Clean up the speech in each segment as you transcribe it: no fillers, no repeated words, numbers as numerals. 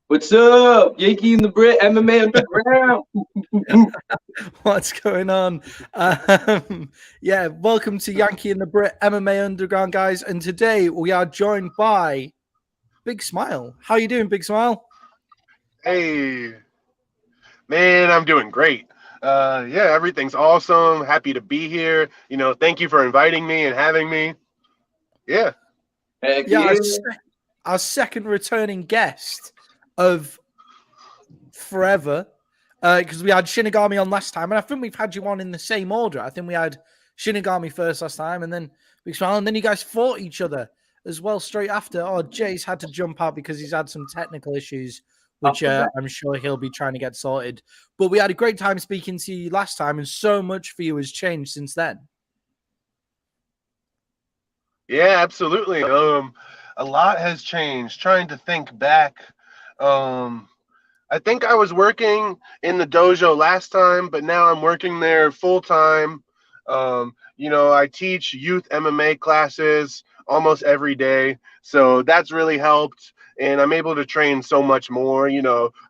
What's up? Yankee and the Brit, MMA Underground. What's going on? Welcome to Yankee and the Brit MMA Underground, guys. And today we are joined by Big Smile. How you doing, Big Smile? Hey, man, I'm doing great. Everything's awesome. Happy to be here. Thank you for inviting me and having me. Yeah. Heck Yeah, yeah. our second returning guest of forever. Because we had Shinigami on last time, and I think we've had you on in the same order. I think we had Shinigami first last time, and then Big Smile, and then you guys fought each other as well straight after. Oh, Jay's had to jump out because he's had some technical issues, which I'm sure he'll be trying to get sorted. But we had a great time speaking to you last time, and so much for you has changed since then. Yeah, absolutely. A lot has changed. Trying to think back. Um, I think I was working in the dojo last time, but now I'm working there full time. I teach youth MMA classes almost every day, so that's really helped. And I'm able to train so much more.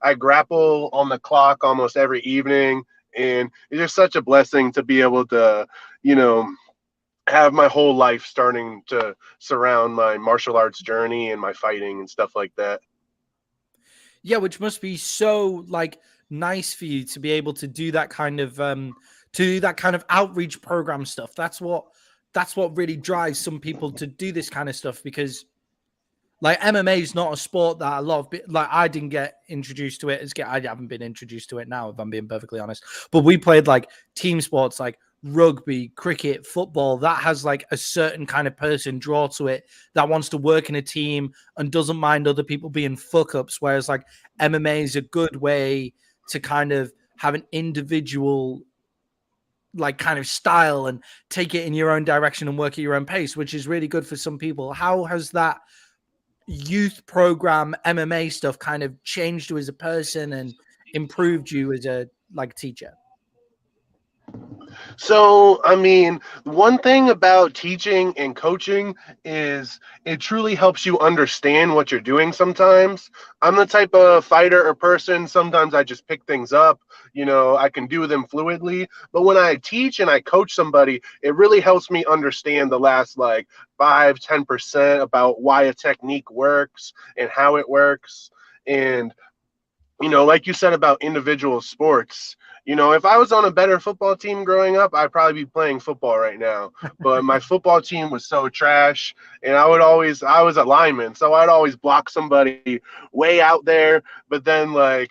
I grapple on the clock almost every evening, and it's just such a blessing to be able to, you know, have my whole life starting to surround my martial arts journey and my fighting and stuff like that. Yeah, which must be so nice for you to be able to do that kind of outreach program stuff. That's what really drives some people to do this kind of stuff, because MMA is not a sport that a lot of I didn't get introduced to it I haven't been introduced to it now, if I'm being perfectly honest. But we played team sports like rugby, cricket, football, that has a certain kind of person draw to it that wants to work in a team and doesn't mind other people being fuck ups. Whereas MMA is a good way to kind of have an individual kind of style and take it in your own direction and work at your own pace, which is really good for some people. How has that youth program MMA stuff kind of changed you as a person and improved you as a teacher? So, I mean, one thing about teaching and coaching is it truly helps you understand what you're doing sometimes. I'm the type of fighter or person, sometimes I just pick things up, I can do them fluidly. But when I teach and I coach somebody, it really helps me understand the last 5-10% about why a technique works and how it works. And like you said about individual sports, if I was on a better football team growing up, I'd probably be playing football right now. But my football team was so trash, and I was a lineman, so I'd always block somebody way out there. But then, the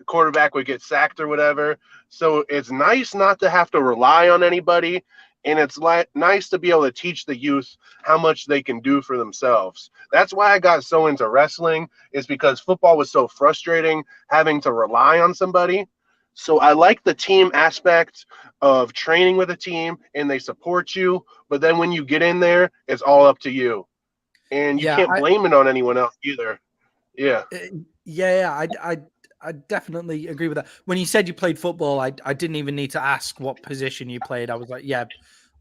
quarterback would get sacked or whatever. So it's nice not to have to rely on anybody. And it's nice to be able to teach the youth how much they can do for themselves. That's why I got so into wrestling, is because football was so frustrating having to rely on somebody. So I like the team aspect of training with a team and they support you. But then when you get in there, it's all up to you. And you Yeah, can't blame it on anyone else either. Yeah. I definitely agree with that. When you said you played football, I didn't even need to ask what position you played. I was like, yeah,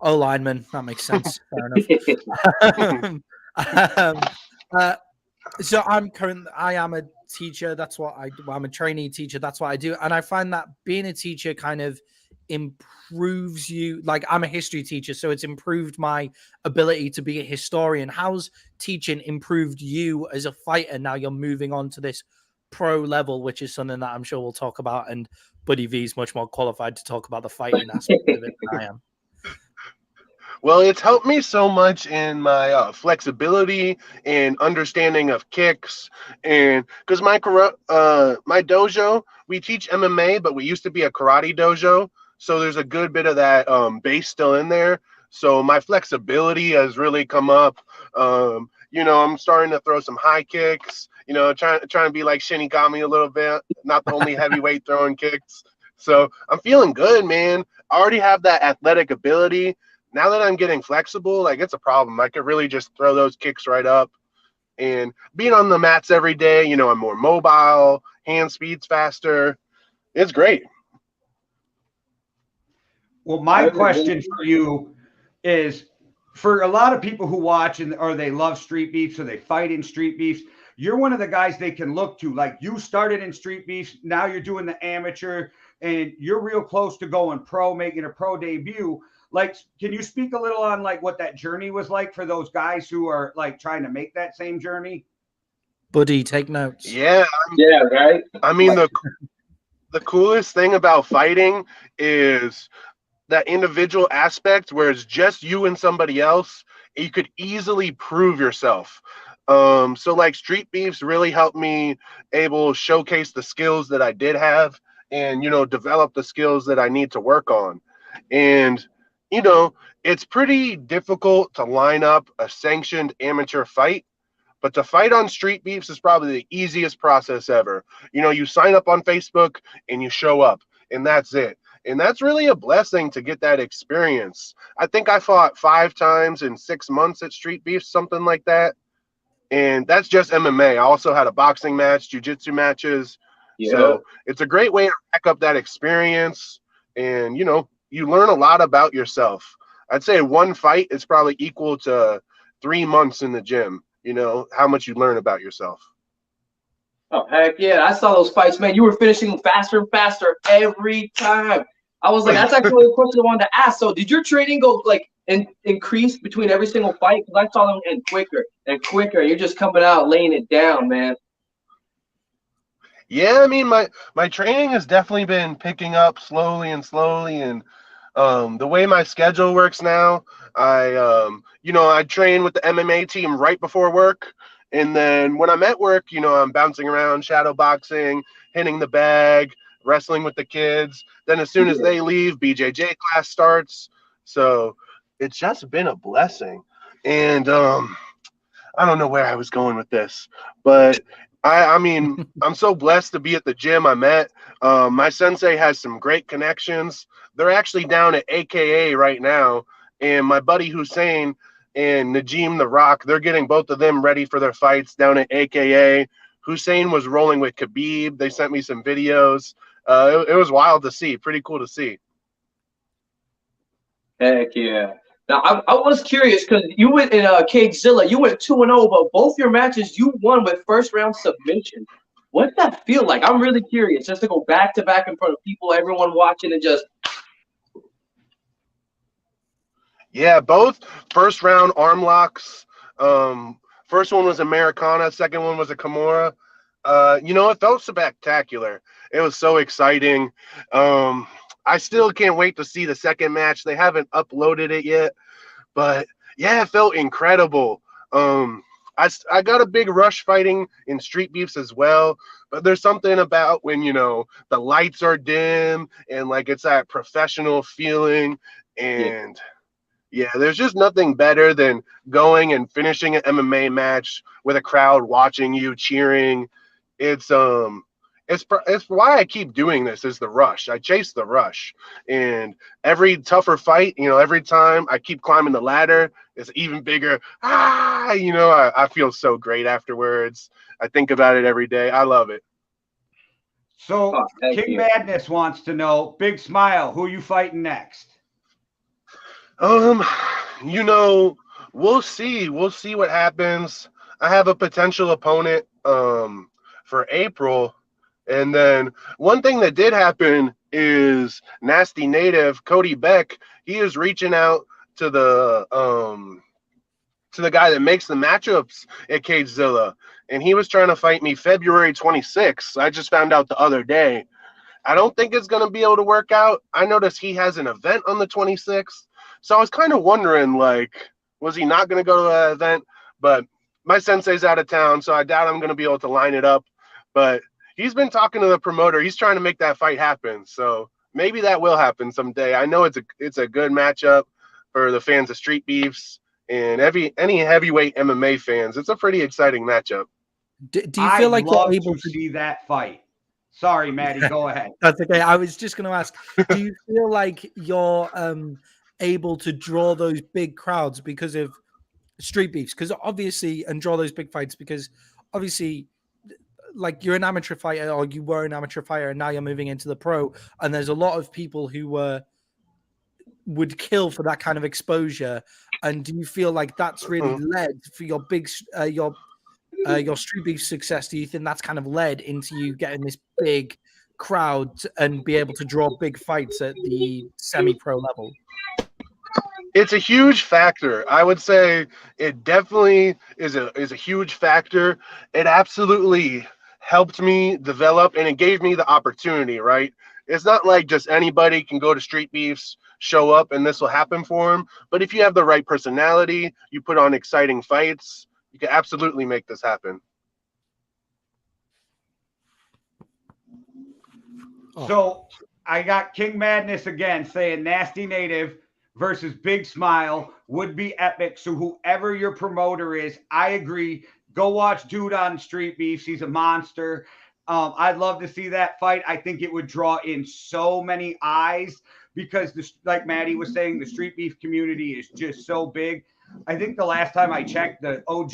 O lineman. That makes sense. Fair enough. um, uh, so I am a teacher. I'm a trainee teacher. That's what I do. And I find that being a teacher kind of improves you. I'm a history teacher, so it's improved my ability to be a historian. How's teaching improved you as a fighter? Now you're moving on to this pro level, which is something that I'm sure we'll talk about. And Buddy V is much more qualified to talk about the fighting aspect of it than I am. Well, it's helped me so much in my flexibility and understanding of kicks, and because my dojo, we teach MMA, but we used to be a karate dojo, so there's a good bit of that base still in there. So my flexibility has really come up. I'm starting to throw some high kicks. Trying to be like Shinigami a little bit, not the only heavyweight throwing kicks. So I'm feeling good, man. I already have that athletic ability. Now that I'm getting flexible, it's a problem. I could really just throw those kicks right up. And being on the mats every day, I'm more mobile, hand speed's faster. It's great. Well, my question for you is, for a lot of people who watch or they love street beefs or they fight in street beefs, you're one of the guys they can look to. Like, you started in street beefs, now you're doing the amateur, and you're real close to going pro, making a pro debut. Like, can you speak a little on like what that journey was like for those guys who are like trying to make that same journey? Buddy, take notes. Yeah, Yeah, right. I mean the coolest thing about fighting is that individual aspect where it's just you and somebody else. You could easily prove yourself. So like street beefs really helped me able to showcase the skills that I did have and, develop the skills that I need to work on. And, it's pretty difficult to line up a sanctioned amateur fight, but to fight on street beefs is probably the easiest process ever. You sign up on Facebook and you show up, and that's it. And that's really a blessing to get that experience. I think I fought 5 times in 6 months at street beefs, something like that. And that's just MMA. I also had a boxing match, jiu-jitsu matches. Yeah. So it's a great way to rack up that experience. And, you learn a lot about yourself. I'd say one fight is probably equal to 3 months in the gym, how much you learn about yourself. Oh, heck yeah. I saw those fights, man. You were finishing them faster and faster every time. I was like, that's actually the question I wanted to ask. So did your training go like increase between every single fight? Because I saw them getting quicker and quicker. You're just coming out, laying it down, man. Yeah, I mean, my training has definitely been picking up slowly. And the way my schedule works now, I train with the MMA team right before work. And then when I'm at work, I'm bouncing around, shadow boxing, hitting the bag, wrestling with the kids. Then as soon as they leave, BJJ class starts. So it's just been a blessing. And I don't know where I was going with this, but I mean, I'm so blessed to be at the gym I'm at. My sensei has some great connections. They're actually down at AKA right now. And my buddy Hussein and Najim the Rock, they're getting both of them ready for their fights down at AKA. Hussein was rolling with Khabib. They sent me some videos. It was wild to see. Pretty cool to see. Heck yeah. Now, I was curious because you went in Cagezilla, you went 2-0, but both your matches you won with first round submission. What's that feel like? I'm really curious just to go back to back in front of people, everyone watching, and just. Yeah, both first round arm locks. First one was Americana, second one was a Kimura. It felt spectacular. It was so exciting. I still can't wait to see the second match. They haven't uploaded it yet, but yeah, it felt incredible. I got a big rush fighting in street beefs as well, but there's something about when, the lights are dim and like it's that professional feeling. And yeah, there's just nothing better than going and finishing an MMA match with a crowd watching you, cheering. It's why I keep doing this is the rush. I chase the rush, and every tougher fight, every time I keep climbing the ladder, it's even bigger. I feel so great afterwards. I think about it every day. I love it. So King Madness wants to know, Big Smile, who are you fighting next? We'll see. We'll see what happens. I have a potential opponent for April. And then one thing that did happen is Nasty Native, Cody Beck, he is reaching out to the guy that makes the matchups at Cagezilla. And he was trying to fight me February 26th. I just found out the other day. I don't think it's going to be able to work out. I noticed he has an event on the 26th. So I was kind of wondering, was he not going to go to that event? But my sensei's out of town, so I doubt I'm going to be able to line it up. But he's been talking to the promoter. He's trying to make that fight happen. So maybe that will happen someday. I know it's a good matchup for the fans of street beefs and any heavyweight MMA fans. It's a pretty exciting matchup. Do you feel like you're able to see that fight? Sorry, Maddie, go ahead. That's okay. I was just going to ask, do you feel like you're able to draw those big crowds because of street beefs? Because obviously, and draw those big fights because obviously, like you're an amateur fighter or you were an amateur fighter and now you're moving into the pro, and there's a lot of people who would kill for that kind of exposure. And do you feel like that's really led for your big your street beef success, do you think that's kind of led into you getting this big crowd and be able to draw big fights at the semi-pro level? It's a huge factor. I would say it definitely is a huge factor. It absolutely helped me develop, and it gave me the opportunity, right? It's not like just anybody can go to Street Beefs, show up, and this will happen for them. But if you have the right personality, you put on exciting fights, you can absolutely make this happen. So I got King Madness again saying Nasty Native versus Big Smile would be epic. So whoever your promoter is, I agree. Go watch Dude on Street Beefs. He's a monster. I'd love to see that fight. I think it would draw in so many eyes because, like Maddie was saying, the Street Beef community is just so big. I think the last time I checked, the OG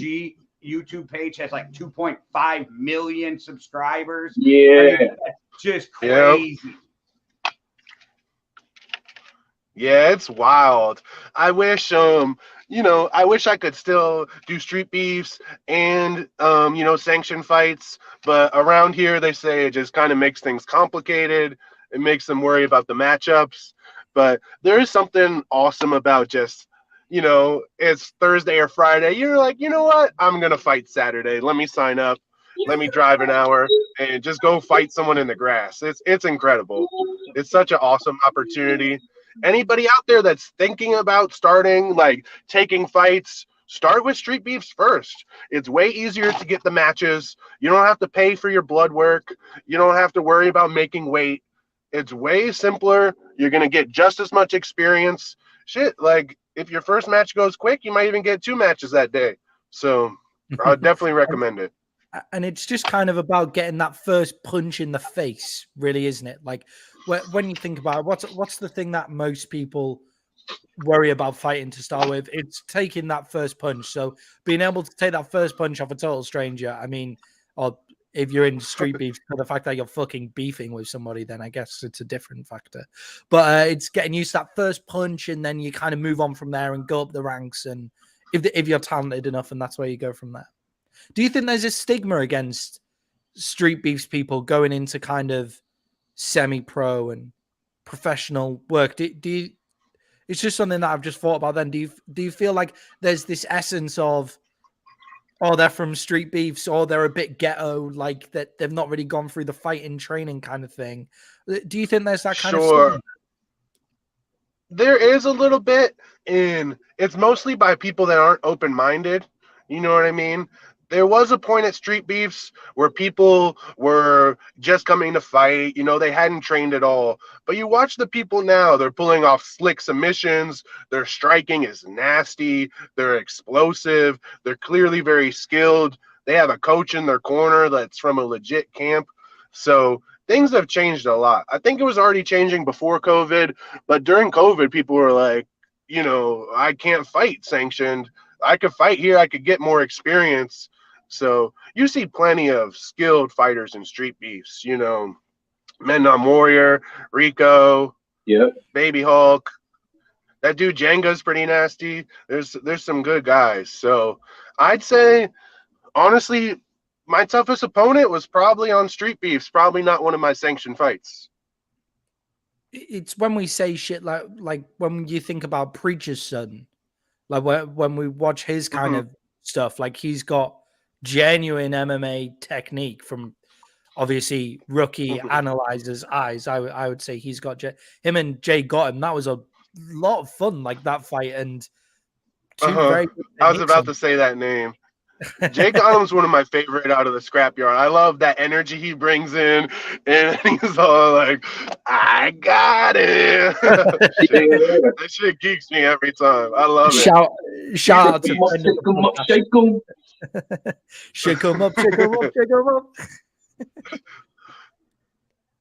YouTube page has like 2.5 million subscribers. Yeah. I mean, that's just crazy. Yep. Yeah, it's wild. I wish I wish I could still do Street Beefs and sanctioned fights, but around here they say it just kind of makes things complicated. It makes them worry about the matchups. But there is something awesome about just, it's Thursday or Friday. You're like, you know what? I'm gonna fight Saturday. Let me sign up. Let me drive an hour and just go fight someone in the grass. It's incredible. It's such an awesome opportunity. Anybody out there that's thinking about starting, like taking fights, start with Street Beefs first. It's way easier to get the matches. You don't have to pay for your blood work. You don't have to worry about making weight. It's way simpler. You're going to get just as much experience. Shit, like if your first match goes quick, you might even get 2 matches that day. So I'd definitely recommend it. And it's just kind of about getting that first punch in the face, really, isn't it? Like when you think about it, what's the thing that most people worry about fighting to start with? It's taking that first punch. So being able to take that first punch off a total stranger, I mean, or if you're in Street Beef, for the fact that you're fucking beefing with somebody, then I guess it's a different factor. But it's getting used to that first punch, and then you kind of move on from there and go up the ranks. And if you're talented enough, and that's where you go from there. Do you think there's a stigma against Street Beefs people going into kind of semi-pro and professional work? Do you? It's just something that I've just thought about. Then, do you feel like there's this essence of, oh, they're from Street Beefs, or they're a bit ghetto, like that they've not really gone through the fighting training kind of thing? Do you think there's that kind of stigma? There is a little bit, and it's mostly by people that aren't open-minded. You know what I mean? There was a point at Street Beefs where people were just coming to fight. They hadn't trained at all. But you watch the people now, they're pulling off slick submissions. Their striking is nasty. They're explosive. They're clearly very skilled. They have a coach in their corner that's from a legit camp. So things have changed a lot. I think it was already changing before COVID, but during COVID, people were like, I can't fight sanctioned. I could fight here. I could get more experience. So you see plenty of skilled fighters in Street Beefs, Men on Warrior, Rico, Baby Hulk. That dude Jenga's pretty nasty. There's some good guys. So I'd say, honestly, my toughest opponent was probably on Street Beefs, probably not one of my sanctioned fights. It's when we say shit like when you think about Preacher's son, like when we watch his kind of stuff, like he's got genuine MMA technique from obviously rookie analyzers' eyes. I would say he's got him and Jay got him. That was a lot of fun, like that fight, and very good I was about to say that name. Jay Gotham's one of my favorite out of the scrapyard. I love that energy he brings in, and he's all like, "I got it." That shit geeks me every time. I love it. Shout out to shake 'em up, shake 'em. Shake 'em up, shake 'em up, shake 'em up.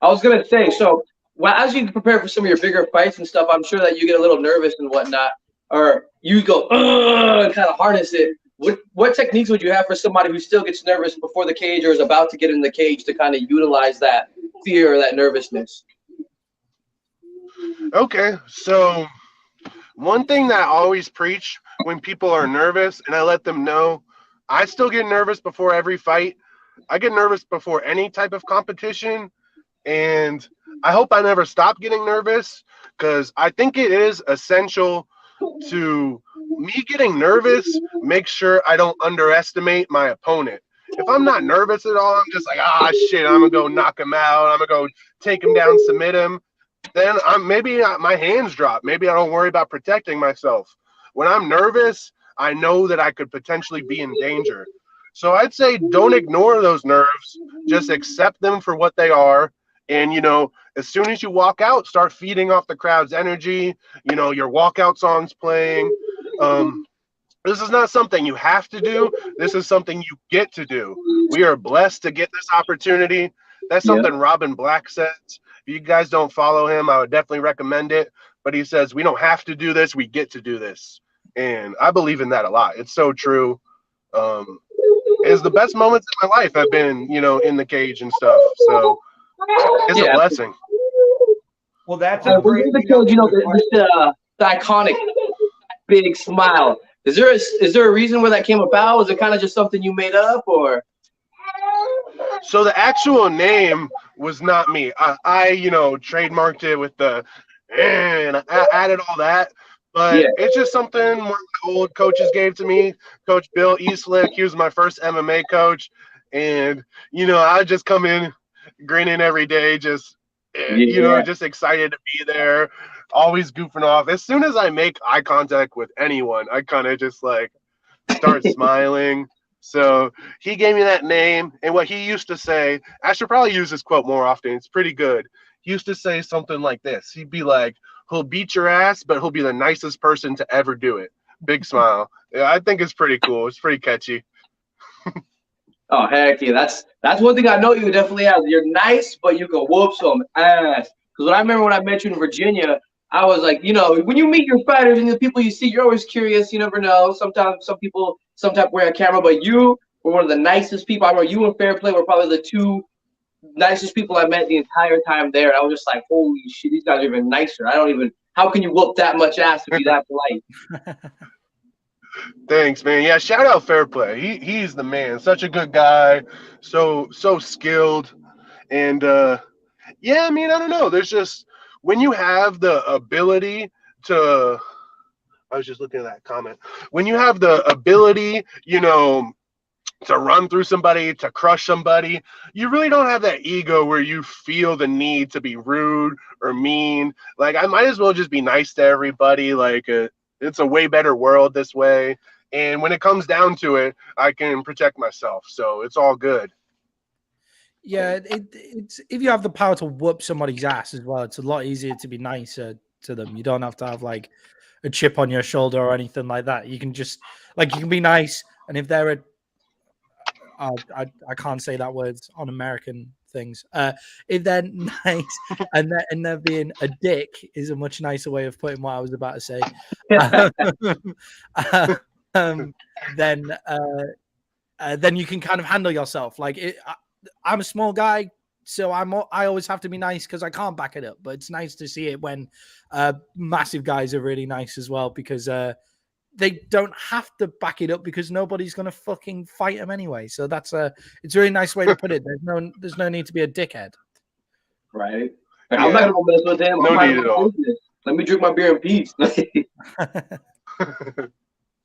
I was gonna say, so as you prepare for some of your bigger fights and stuff, I'm sure that you get a little nervous and whatnot, or you go and kind of harness it. What techniques would you have for somebody who still gets nervous before the cage or is about to get in the cage to kind of utilize that fear or that nervousness? Okay, so one thing that I always preach when people are nervous, and I let them know, I still get nervous before every fight. I get nervous before any type of competition, and I hope I never stop getting nervous because I think it is essential to me getting nervous, make sure I don't underestimate my opponent. If I'm not nervous at all, I'm just like, ah, shit, I'm gonna go knock him out. I'm gonna go take him down, submit him. Then my hands drop. Maybe I don't worry about protecting myself. When I'm nervous, I know that I could potentially be in danger. So I'd say don't ignore those nerves. Just accept them for what they are. And, as soon as you walk out, start feeding off the crowd's energy. Your walkout song's playing. This is not something you have to do. This is something you get to do. We are blessed to get this opportunity. That's something Robin Black says. If you guys don't follow him, I would definitely recommend it. But he says, we don't have to do this. We get to do this. And I believe in that a lot. It's so true. It's the best moments of my life have been, in the cage and stuff. So it's a blessing. Well, that's a great thing. The iconic big smile. Is there a reason where that came about? Was it kind of just something you made up, or? So the actual name was not me. I trademarked it with the and I added all that. But it's just something one of the old coaches gave to me. Coach Bill Eastlick, he was my first MMA coach. And, I just come in grinning every day, just excited to be there, always goofing off. As soon as I make eye contact with anyone, I kind of just start smiling. So he gave me that name. And what he used to say, I should probably use this quote more often. It's pretty good. He used to say something like this. He'd be like, he'll beat your ass, but he'll be the nicest person to ever do it. Big smile. Yeah, I think it's pretty cool. It's pretty catchy. Oh, heck yeah. That's one thing I know you definitely have. You're nice, but you can whoop some ass. Because I remember when I met you in Virginia, I was like, when you meet your fighters and the people you see, you're always curious. You never know. Sometimes some people wear a camera, but you were one of the nicest people. I remember you and Fair Play were probably the two nicest people I met the entire time there. I was just like, holy shit, these guys are even nicer. How can you whoop that much ass to be that polite? Thanks, man. Yeah, shout out Fair Play. He's the man. Such a good guy. So skilled. And I don't know. There's just when you have the ability to I was just looking at that comment. When you have the ability, to run through somebody, to crush somebody, you really don't have that ego where you feel the need to be rude or mean. Like, I might as well just be nice to everybody. It's a way better world this way. And when it comes down to it, I can protect myself. So it's all good. Yeah, it's if you have the power to whoop somebody's ass as well, it's a lot easier to be nicer to them. You don't have to have a chip on your shoulder or anything like that. You can just you can be nice, and if they're I can't say that words on American things. If they're nice and they're being a dick is a much nicer way of putting what I was about to say. Then you can kind of handle yourself. I'm a small guy, so I always have to be nice because I can't back it up. But it's nice to see it when massive guys are really nice as well, because they don't have to back it up because nobody's going to fucking fight them anyway. So it's a really nice way to put it. There's no need to be a dickhead. Right. I'm not going to mess with him. No need at all. Let me drink my beer in peace.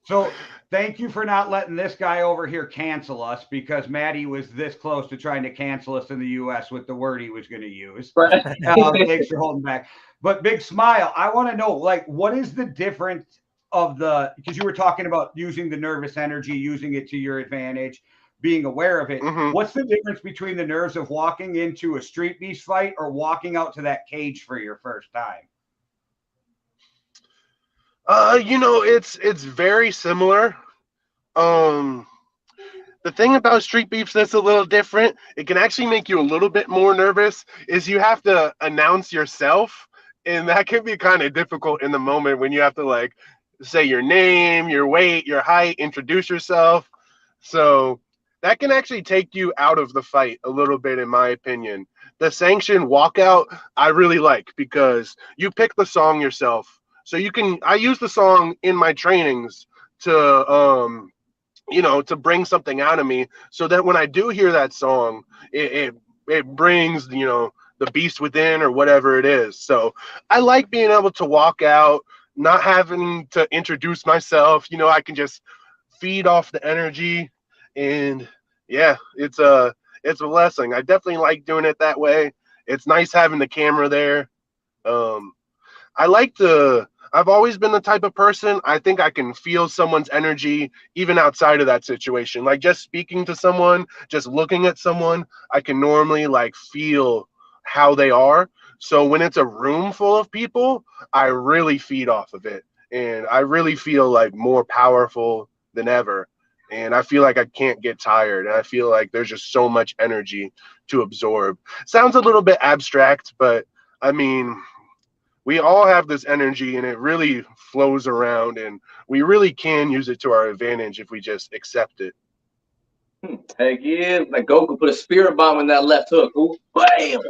So thank you for not letting this guy over here cancel us, because Maddie was this close to trying to cancel us in the U.S. with the word he was going to use. Right. Thanks for holding back. But Big Smile, I want to know, what is the difference because you were talking about using the nervous energy, using it to your advantage, being aware of it. Mm-hmm. What's the difference between the nerves of walking into a street beast fight or walking out to that cage for your first time? It's very similar. The thing about street beefs that's a little different, it can actually make you a little bit more nervous, is you have to announce yourself, and that can be kind of difficult in the moment when you have to say your name, your weight, your height, introduce yourself. So that can actually take you out of the fight a little bit, in my opinion. The sanctioned walkout, I really like, because you pick the song yourself. So I use the song in my trainings to to bring something out of me, so that when I do hear that song, it brings, the beast within or whatever it is. So I like being able to walk out, not having to introduce myself. I can just feed off the energy, and yeah, it's a blessing. I definitely like doing it that way. It's nice having the camera there. Um, I like to. I've always been the type of person, I think I can feel someone's energy even outside of that situation. Like just speaking to someone, just looking at someone, I can normally like feel how they are. So when it's a room full of people, I really feed off of it. And I really feel like more powerful than ever. And I feel like I can't get tired. And I feel like there's just so much energy to absorb. Sounds a little bit abstract, but I mean, we all have this energy and it really flows around, and we really can use it to our advantage if we just accept it. Heck yeah. Like Goku put a spirit bomb in that left hook. Ooh, bam!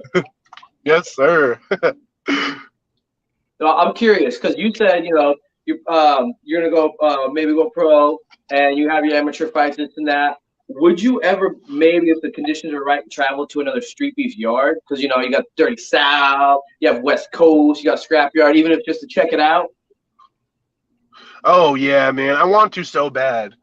Yes, sir. So I'm curious because you said you're gonna go maybe go pro and you have your amateur fights this and that. Would you ever maybe if the conditions are right travel to another street beef yard? Because you got Dirty South, you have West Coast, you got Scrap Yard, even if just to check it out. Oh yeah, man. I want to so bad.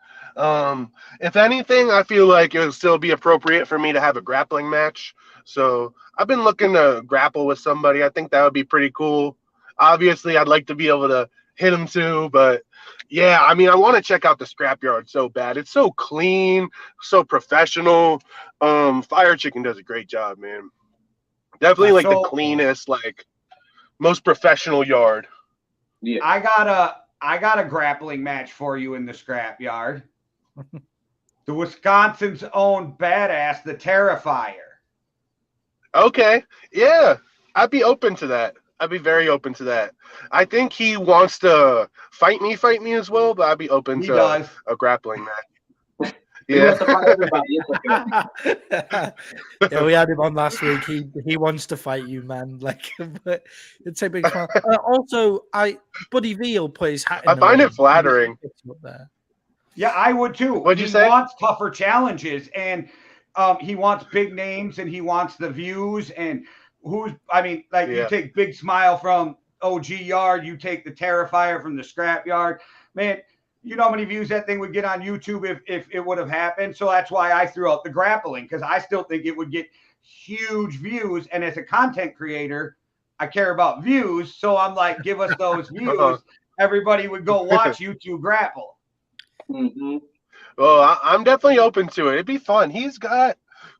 If anything, I feel like it would still be appropriate for me to have a grappling match. So I've been looking to grapple with somebody. I think that would be pretty cool. Obviously, I'd like to be able to hit him too, but yeah, I mean, I want to check out the scrapyard so bad. It's so clean, so professional. Fire Chicken does a great job, man. Definitely like the So cleanest, like most professional yard. Yeah. I got a grappling match for you in the scrapyard. The Wisconsin's own badass, the Terrifier. Okay. Yeah. I'd be open to that. I'd be very open to that. I think he wants to fight me as well, but I'd be open He to does. a grappling match. He Yeah. wants to fight everybody. It's okay. Yeah, we had him on last week. He wants to fight you, man. Like, but it's a big smile. Also, Buddy V will put his hat in I the find ring. it flattering. There. Yeah, I would too. What'd you He say? wants tougher challenges, and he wants big names, and he wants the views. And like you Yeah. take Big Smile from OG Yard, you take the Terrifier from the Scrap Yard. Man, you know how many views that thing would get on YouTube if it would have happened. So that's why I threw out the grappling, because I still think it would get huge views. And as a content creator, I care about views. So I'm like, give us those views. Uh-huh. Everybody would go watch you two grapple. Mm-hmm. Well, I'm definitely open to it. It'd be fun. He's got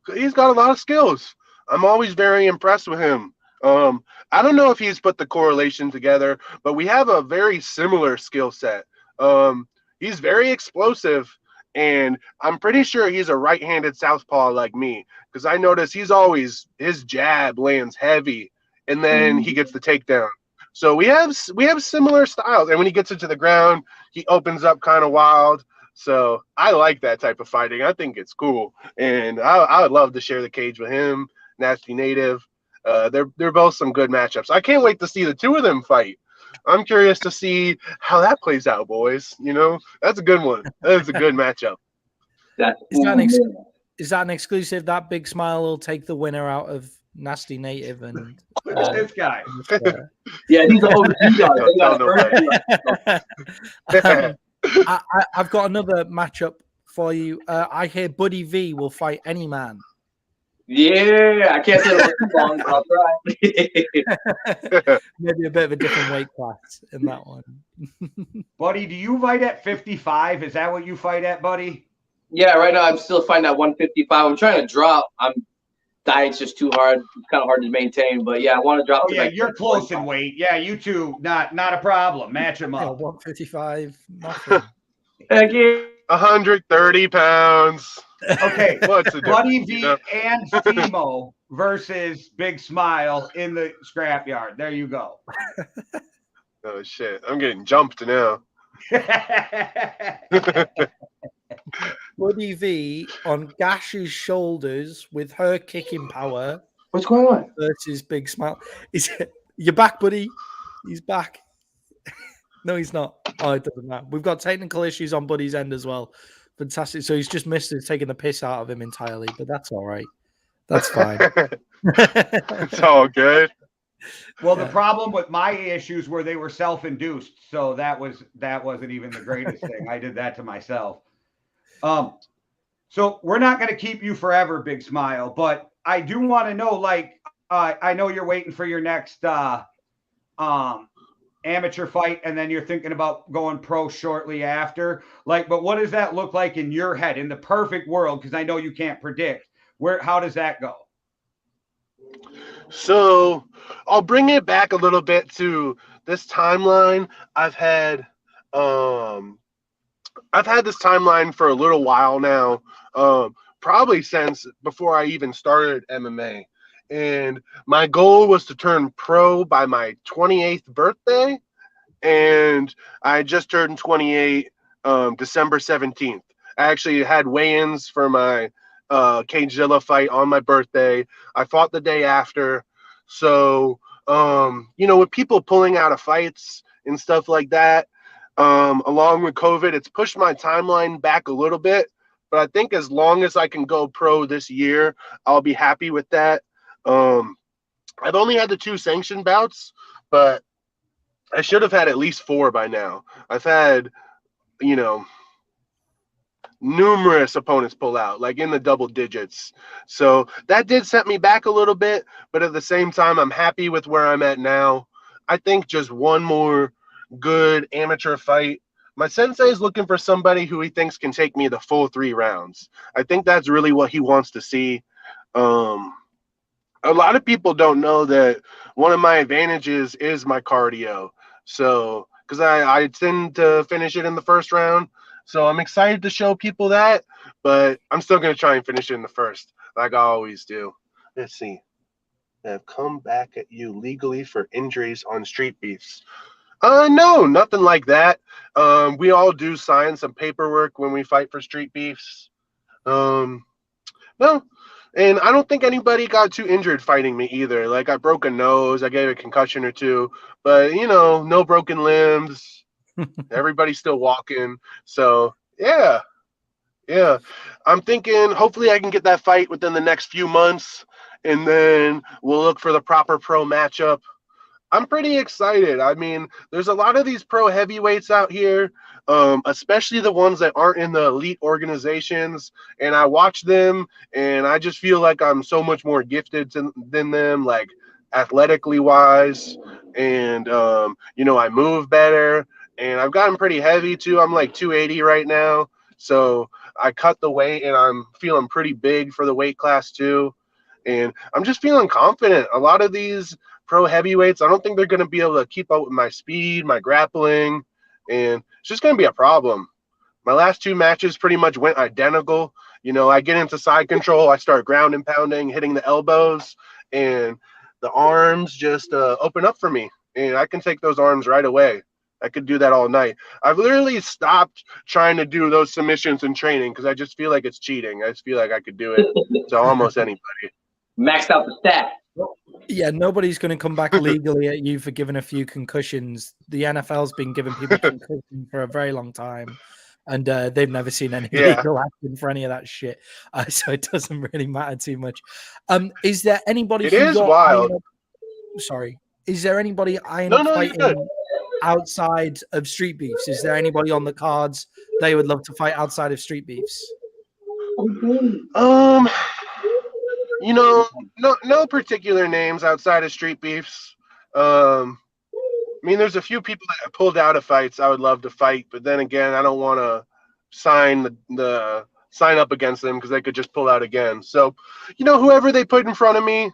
a lot of skills. I'm always very impressed with him. I don't know if he's put the correlation together, but we have a very similar skill set. He's very explosive, and I'm pretty sure he's a right-handed southpaw like me, because I notice his jab lands heavy, and then he gets the takedown. So we have similar styles, and when he gets into the ground, he opens up kind of wild. So I like that type of fighting. I think it's cool, and I would love to share the cage with him, Nasty Native. They're both some good matchups. I can't wait to see the two of them fight. I'm curious to see how that plays out, boys. That's a good one. That's a good matchup. Is that an exclusive? That Big Smile will take the winner out of Nasty Native and This guy. Yeah, he's the OG. I've got another matchup for you. I hear Buddy V will fight any man. Yeah, I can't say it too long, but I'll try. Maybe a bit of a different weight class in that one. Buddy, do you fight at 55? Is that what you fight at, buddy? Yeah, right now I'm still fighting at 155. I'm trying to drop. Diet's just too hard. It's kind of hard to maintain, but yeah, I want to drop. Oh, yeah, you're close in weight. Yeah, you two, not a problem. Match them up. 155, nothing. Heck yeah. 130 pounds. Okay, What's the Buddy difference, V and Fimo versus Big Smile in the scrapyard. There you go. Oh shit! I'm getting jumped now. Buddy V on Gash's shoulders with her kicking power. What's going on? Versus Big Smile. You're back, buddy. He's back. No, he's not. Oh, it doesn't matter. We've got technical issues on Buddy's end as well. Fantastic. So he's just missed it, taking the piss out of him entirely, but that's all right. That's fine. It's all good. Well, the problem with my issues were they were self-induced, so that wasn't even the greatest thing. I did that to myself. So we're not going to keep you forever, Big Smile, but I do want to know, like, I know you're waiting for your next amateur fight, and then you're thinking about going pro shortly after. Like, but what does that look like in your head in the perfect world? Because I know you can't predict. How does that go? So I'll bring it back a little bit to this timeline. I've had this timeline for a little while now, probably since before I even started MMA. And my goal was to turn pro by my 28th birthday, and I just turned 28 December 17th. I actually had weigh-ins for my Cagezilla fight on my birthday. I fought the day after. So, with people pulling out of fights and stuff like that, along with COVID, it's pushed my timeline back a little bit. But I think as long as I can go pro this year, I'll be happy with that. I've only had the 2 sanctioned bouts, but I should have had at least 4 by now. I've had, numerous opponents pull out, like in the double digits. So that did set me back a little bit, but at the same time, I'm happy with where I'm at now. I think just one more good amateur fight. My sensei is looking for somebody who he thinks can take me the full 3 rounds. I think that's really what he wants to see. A lot of people don't know that one of my advantages is my cardio. So, because I tend to finish it in the first round. So I'm excited to show people that, but I'm still going to try and finish it in the first, like I always do. Let's see. Have come back at you legally for injuries on street beefs. No, nothing like that. We all do sign some paperwork when we fight for street beefs. No, and I don't think anybody got too injured fighting me either. Like, I broke a nose, I gave a concussion or two, but no broken limbs. Everybody's still walking. So yeah. I'm thinking hopefully I can get that fight within the next few months, and then we'll look for the proper pro matchup. I'm pretty excited. I mean, there's a lot of these pro heavyweights out here, especially the ones that aren't in the elite organizations. And I watch them, and I just feel like I'm so much more gifted than them, like athletically wise. And, I move better. And I've gotten pretty heavy, too. I'm like 280 right now. So I cut the weight, and I'm feeling pretty big for the weight class, too. And I'm just feeling confident. A lot of these pro heavyweights, I don't think they're going to be able to keep up with my speed, my grappling, and it's just going to be a problem. My last 2 matches pretty much went identical. I get into side control, I start ground and pounding, hitting the elbows, and the arms just open up for me, and I can take those arms right away. I could do that all night. I've literally stopped trying to do those submissions in training because I just feel like it's cheating. I just feel like I could do it to almost anybody. Maxed out the stat. Yeah, nobody's going to come back legally at you for giving a few concussions. The NFL's been giving people concussions for a very long time, and they've never seen any legal action for any of that shit. So it doesn't really matter too much. Is there anybody? It is wild. Sorry, is there anybody eyeing No, up you're good. fighting outside of street beefs? Is there anybody on the cards they would love to fight outside of street beefs? No particular names outside of street beefs. I mean, there's a few people that pulled out of fights I would love to fight, but then again, I don't want to sign up against them because they could just pull out again. So, whoever they put in front of me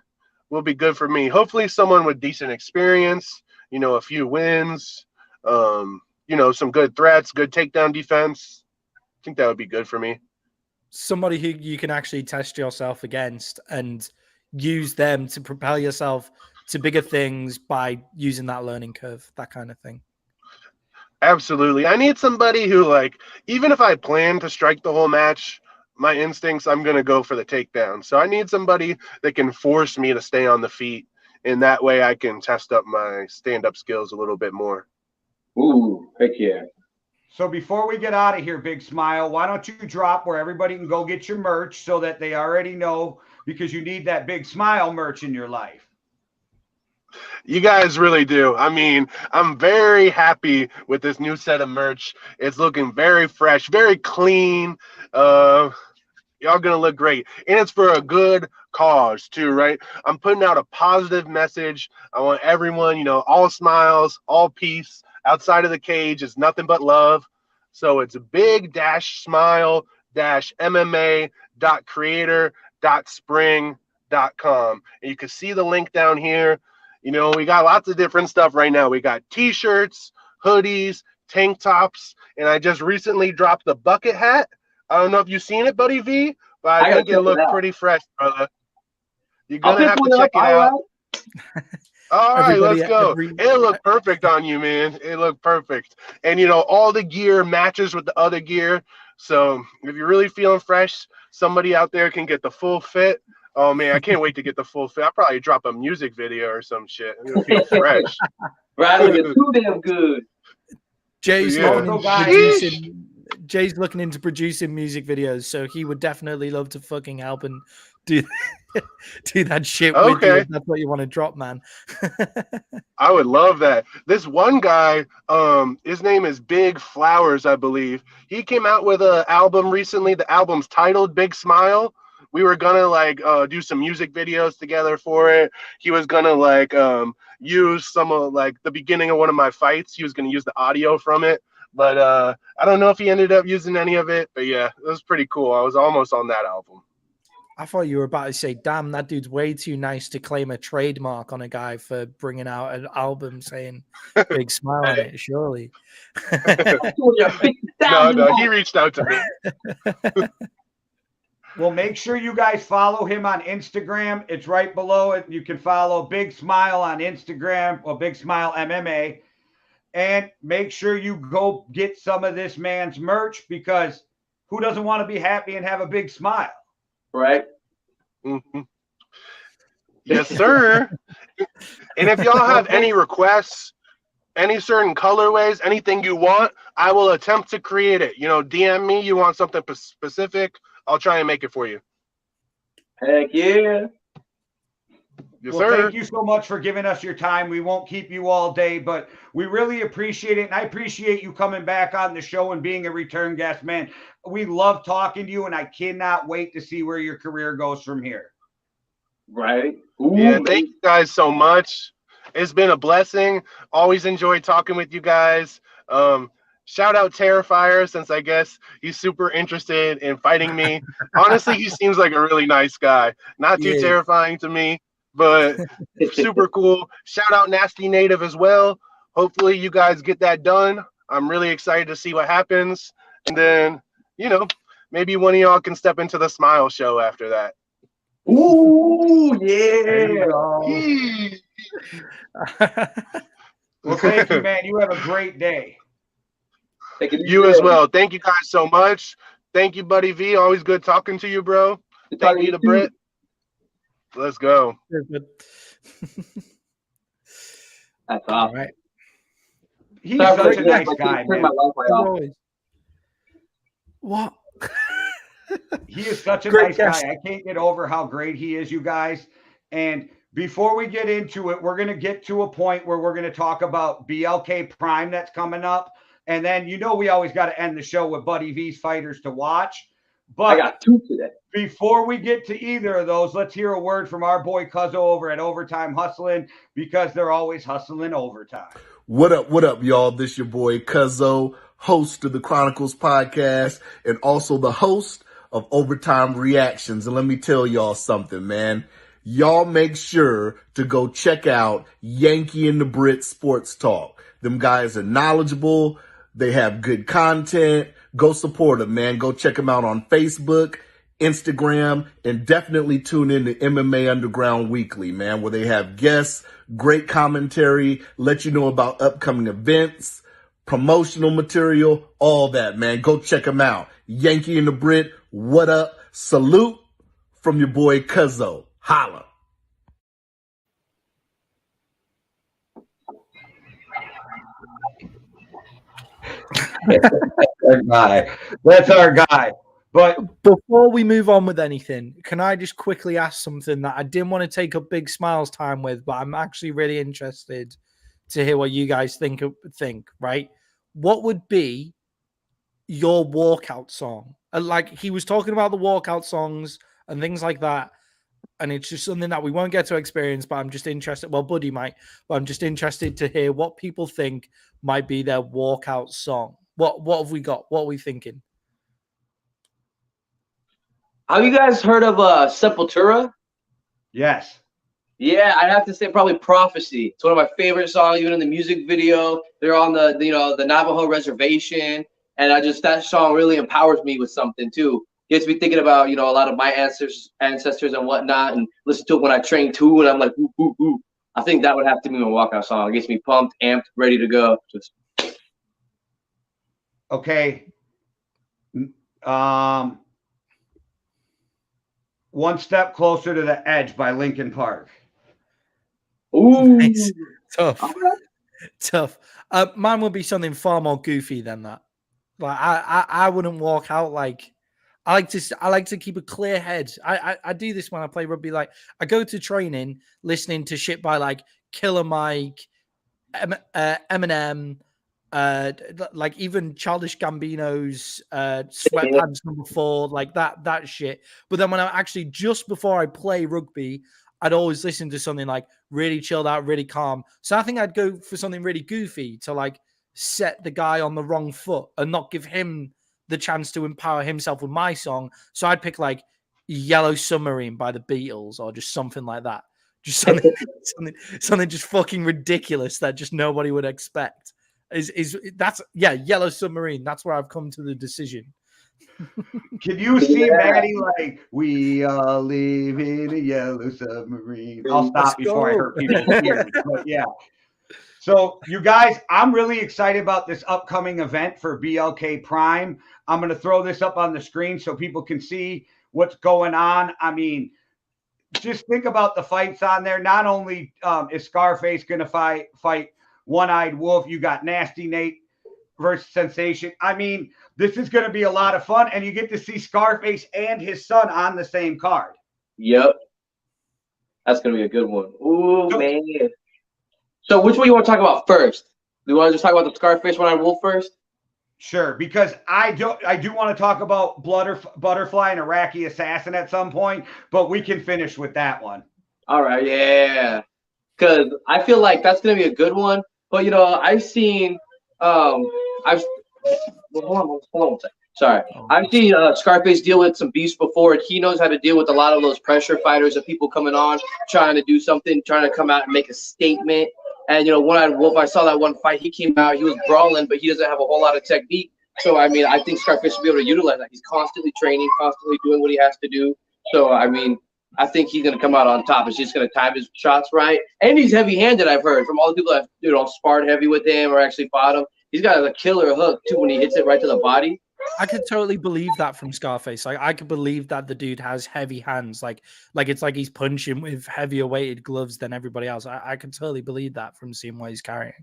will be good for me. Hopefully, someone with decent experience, a few wins, some good threats, good takedown defense. I think that would be good for me. Somebody who you can actually test yourself against and use them to propel yourself to bigger things by using that learning curve, that kind of thing. Absolutely. I need somebody who, like, even if I plan to strike the whole match, my instincts, I'm going to go for the takedown. So I need somebody that can force me to stay on the feet, and that way I can test up my stand-up skills a little bit more. Ooh, heck yeah. So before we get out of here, Big Smile, why don't you drop where everybody can go get your merch so that they already know, because you need that Big Smile merch in your life. You guys really do. I mean, I'm very happy with this new set of merch. It's looking very fresh, very clean. Y'all gonna look great, and it's for a good cause too, right? I'm putting out a positive message. I want everyone, all smiles, all peace. Outside of the cage is nothing but love. So it's big-smile-mma.creator.spring.com, and you can see the link down here. We got lots of different stuff right now. We got t-shirts, hoodies, tank tops, and I just recently dropped the bucket hat. I don't know if you've seen it, Buddy V, but I think it looked pretty fresh, brother. You're going to have to check it out. All right, let's go. It looked perfect on you, man. It looked perfect. And, all the gear matches with the other gear. So if you're really feeling fresh, somebody out there can get the full fit. Oh, man, I can't wait to get the full fit. I'll probably drop a music video or some shit. I'm going to feel fresh. Right, looking too damn good. Jay's looking into producing music videos, so he would definitely love to fucking help and do that shit with you if that's what you want to drop, man. I would love that. This one guy, his name is Big Flowers, I believe. He came out with an album recently. The album's titled Big Smile. We were gonna do some music videos together for it. He was gonna use some of the beginning of one of my fights. He was gonna use the audio from it. But I don't know if he ended up using any of it. But yeah, it was pretty cool. I was almost on that album. I thought you were about to say, damn, that dude's way too nice to claim a trademark on a guy for bringing out an album saying Big Smile on it, surely. No, he reached out to me. Well, make sure you guys follow him on Instagram. It's right below it. You can follow Big Smile on Instagram, or Big Smile MMA. And make sure you go get some of this man's merch, because who doesn't want to be happy and have a big smile? Right. Mm-hmm. Yes, sir. And if y'all have any requests, any certain colorways, anything you want, I will attempt to create it. DM me, you want something specific, I'll try and make it for you. Heck yeah. Yes, sir. Thank you so much for giving us your time. We won't keep you all day, but we really appreciate it. And I appreciate you coming back on the show and being a return guest, man. We love talking to you, and I cannot wait to see where your career goes from here. Right. Ooh, yeah, thank you guys so much. It's been a blessing. Always enjoyed talking with you guys. Shout out Terrifier, since I guess he's super interested in fighting me. Honestly, he seems like a really nice guy. Not too terrifying to me, but super cool. Shout out Nasty Native as well. Hopefully you guys get that done. I'm really excited to see what happens. And then, maybe one of y'all can step into the Smile Show after that. Ooh, yeah. Well, thank you, man. You have a great day. You as well. Thank you guys so much. Thank you, Buddy V. Always good talking to you, bro. Thank you to Brit. Let's go. That's awesome. Right. He's such a nice guy, man. What? He is such a nice guy. I can't get over how great he is, you guys. And before we get into it, we're going to get to a point where we're going to talk about BLK Prime that's coming up. And then, we always got to end the show with Buddy V's fighters to watch. But I got 2 today. Before we get to either of those, let's hear a word from our boy Cuzzo over at Overtime Hustling, because they're always hustling overtime. What up, y'all? This your boy Cuzzo, host of the Chronicles podcast, and also the host of Overtime Reactions. And let me tell y'all something, man. Y'all make sure to go check out Yankee and the Brit Sports Talk. Them guys are knowledgeable. They have good content. Go support them, man. Go check them out on Facebook, Instagram, and definitely tune in to MMA Underground Weekly, man, where they have guests, great commentary, let you know about upcoming events, promotional material, all that, man. Go check them out. Yankee and the Brit, what up? Salute from your boy Cuzzo. Holla. Our guy. That's our guy. But Before we move on with anything, can I just quickly ask something that I didn't want to take up Big Smile's time with, but I'm actually really interested to hear what you guys think, right? What would be your walkout song? Like he was talking about the walkout songs and things like that. And it's just something that we won't get to experience, but I'm just interested. Well, Buddy might, but I'm just interested to hear what people think might be their walkout song. What have we got? What are we thinking? Have you guys heard of Sepultura? yes. Yeah, I'd have to say probably Prophecy. It's one of my favorite songs, even in the music video. They're on the Navajo reservation, and that song really empowers me with something too. Gets me thinking about a lot of my ancestors and whatnot, and listen to it when I train too, and I'm like, ooh, ooh, ooh. I think that would have to be my walkout song. It gets me pumped, amped, ready to go. Okay. One Step Closer to the Edge by Linkin Park. Ooh, Nice. Tough. right. Tough. Mine would be something far more goofy than that. Like I wouldn't walk out like I like to keep a clear head. I do this when I play rugby. Like I go to training listening to shit by like Killer Mike, Eminem, like even Childish Gambino's Sweatpants #4, like that shit. But then when I actually just before I play rugby, I'd always listen to something like really chilled out, really calm. So I think I'd go for something really goofy to like set the guy on the wrong foot and not give him the chance to empower himself with my song. So I'd pick like Yellow Submarine by the Beatles or just something like that. Just something just fucking ridiculous that just nobody would expect. Yellow Submarine. That's where I've come to the decision. Can you see Maddie like, we all live in a yellow submarine? I'll stop before I hurt people's ears. But yeah. So you guys, I'm really excited about this upcoming event for BLK Prime. I'm going to throw this up on the screen so people can see what's going on. I mean, just think about the fights on there. Not only is Scarface going to fight One-Eyed Wolf, you got Nasty Nate versus Sensation. I mean, this is going to be a lot of fun, and you get to see Scarface and his son on the same card. Yep. That's going to be a good one. Ooh, man. So which one you want to talk about first? Do you want to just talk about the Scarface One-Eyed Wolf first? Sure, because I do want to talk about Butterfly and Iraqi Assassin at some point, but we can finish with that one. All right, yeah. Because I feel like that's going to be a good one. But, I've seen hold on one second. Sorry. I've seen Scarface deal with some beefs before, and he knows how to deal with a lot of those pressure fighters and people coming on, trying to do something, trying to come out and make a statement. And, One-Eyed Wolf, I saw that one fight. He came out, he was brawling, but he doesn't have a whole lot of technique. So, I mean, I think Scarface should be able to utilize that. He's constantly training, constantly doing what he has to do. So, I mean, I think he's going to come out on top. It's just going to time his shots right. And he's heavy-handed, I've heard, from all the people that have, sparred heavy with him or actually fought him. He's got a killer hook, too, when he hits it right to the body. I could totally believe that from Scarface. Like I could believe that the dude has heavy hands. Like it's like he's punching with heavier weighted gloves than everybody else. I could totally believe that from seeing what he's carrying.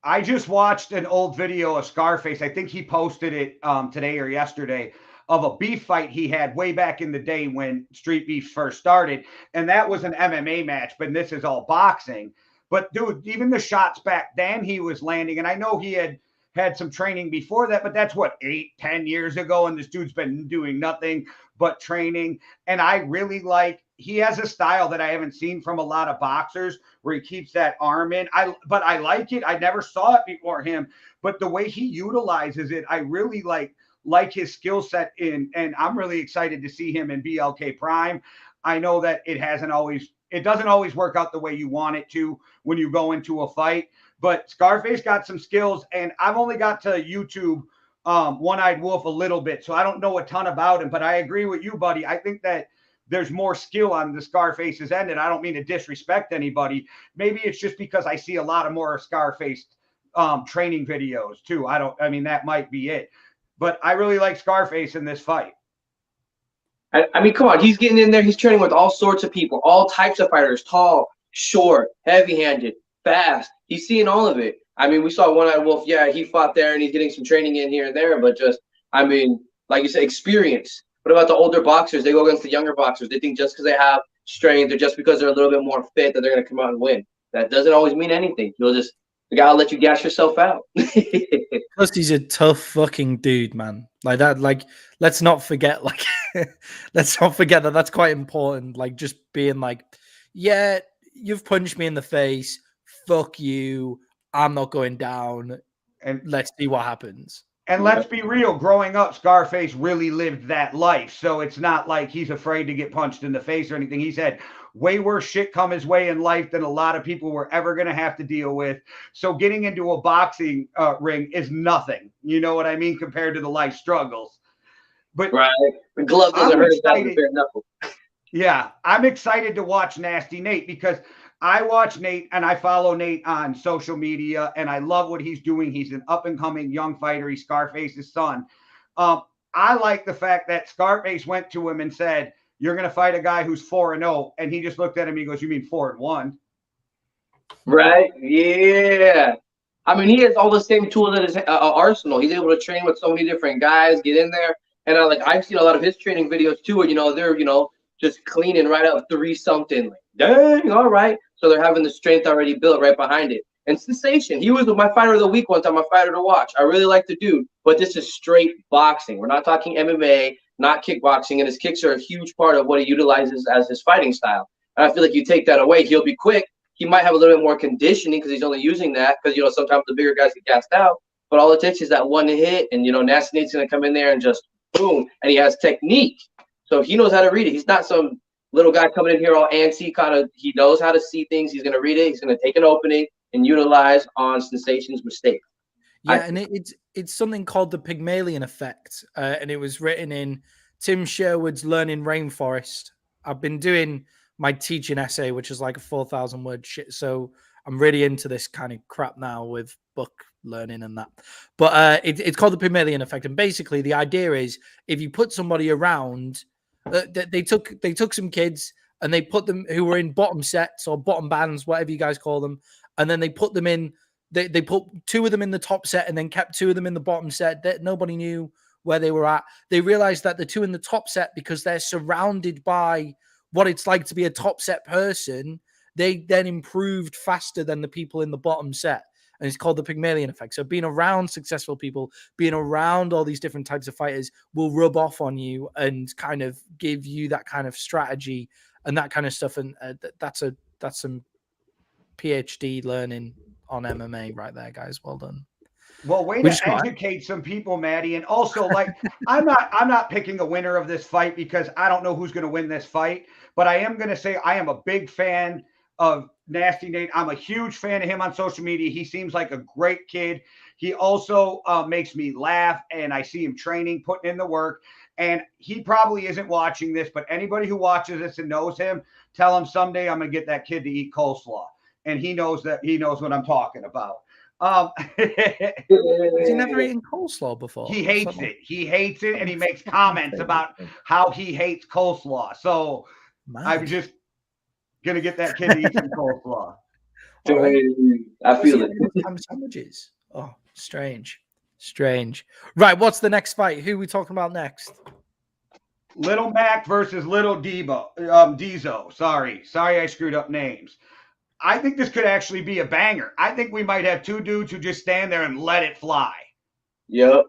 I just watched an old video of Scarface. I think he posted it today or yesterday of a beef fight he had way back in the day when street beef first started. And that was an MMA match, but this is all boxing. But dude, even the shots back then he was landing, and I know he had some training before that, but that's what, 8-10 years ago, and this dude's been doing nothing but training. And I really he has a style that I haven't seen from a lot of boxers where he keeps that arm in. But I like it. I never saw it before him, but the way he utilizes it, I really like his skill set and I'm really excited to see him in BLK Prime. I know that it doesn't always work out the way you want it to when you go into a fight. But Scarface got some skills, and I've only got to YouTube One-Eyed Wolf a little bit, so I don't know a ton about him. But I agree with you, buddy. I think that there's more skill on the Scarface's end, and I don't mean to disrespect anybody. Maybe it's just because I see a lot of more Scarface training videos too. I mean, that might be it. But I really like Scarface in this fight. I mean, come on. He's getting in there. He's training with all sorts of people, all types of fighters, tall, short, heavy-handed, fast. He's seeing all of it. I mean, we saw One-Eyed Wolf. Yeah, he fought there, and he's getting some training in here and there. But just, I mean, like you said, experience. What about the older boxers? They go against the younger boxers. They think just because they have strength or just because they're a little bit more fit that they're going to come out and win. That doesn't always mean anything. The guy will let you gas yourself out. Plus, he's a tough fucking dude, man. Like that. Like, let's not forget. Like, let's not forget that that's quite important. Like, just being like, yeah, you've punched me in the face. Fuck you. I'm not going down. And Let's see what happens. And let's be real, growing up, Scarface really lived that life. So it's not like he's afraid to get punched in the face or anything. He's had way worse shit come his way in life than a lot of people were ever going to have to deal with. So getting into a boxing ring is nothing. You know what I mean? Compared to the life struggles. But right. The glove doesn't hurt as bad as a bare knuckle. Yeah, I'm excited to watch Nasty Nate because I watch Nate and I follow Nate on social media and I love what he's doing. He's an up and coming young fighter. He's Scarface's son. I like the fact that Scarface went to him and said, "You're going to fight a guy who's 4-0," and he just looked at him and he goes, "You mean 4-1?" Right? Yeah. I mean, he has all the same tools in his arsenal. He's able to train with so many different guys, get in there. And I've seen a lot of his training videos too, where, they're, just cleaning right up 3-something. Like, dang, all right. So they're having the strength already built right behind it. And Sensation, he was my fighter of the week one time, my fighter to watch. I really like the dude, but this is straight boxing. We're not talking MMA, not kickboxing, and his kicks are a huge part of what he utilizes as his fighting style. And I feel like you take that away, he'll be quick. He might have a little bit more conditioning because he's only using that because, sometimes the bigger guys get gassed out. But all it takes is that one hit, and, Nasty Nate's going to come in there and just boom, and he has technique. So he knows how to read it. He's not some little guy coming in here all antsy, he knows how to see things. He's going to read it. He's going to take an opening and utilize on Sensation's mistake. Yeah, and it's something called the Pygmalion effect, and it was written in Tim Sherwood's Learning Rainforest. I've been doing my teaching essay, which is like a 4,000 word shit. So I'm really into this kind of crap now with book learning and that. But it's called the Pygmalion effect, and basically the idea is if you put somebody around, they took some kids and they put them who were in bottom sets or bottom bands, whatever you guys call them, and then they put them in. They put two of them in the top set and then kept two of them in the bottom set that nobody knew where they were at. They realized that the two in the top set, because they're surrounded by what it's like to be a top set person, they then improved faster than the people in the bottom set. And it's called the Pygmalion effect. So being around successful people, being around all these different types of fighters will rub off on you and kind of give you that kind of strategy and that kind of stuff. And that's some PhD learning on MMA right there, guys. Well done. Well, way to educate some people, Maddie. And also, I'm not picking a winner of this fight because I don't know who's going to win this fight. But I am going to say I am a big fan of Nasty Nate. I'm a huge fan of him on social media. He seems like a great kid. He also makes me laugh, and I see him training, putting in the work. And he probably isn't watching this, but anybody who watches this and knows him, tell him someday I'm going to get that kid to eat coleslaw. And he knows what I'm talking about. Has he never eaten coleslaw before? He hates it. He hates it, and he makes comments about how he hates coleslaw. So I'm just gonna get that kid to eat some coleslaw. Right. I feel it. Sandwiches. Oh, strange. Right, what's the next fight? Who are we talking about next? Little Mac versus Little Diesel. Sorry, I screwed up names. I think this could actually be a banger. I think we might have two dudes who just stand there and let it fly. Yep.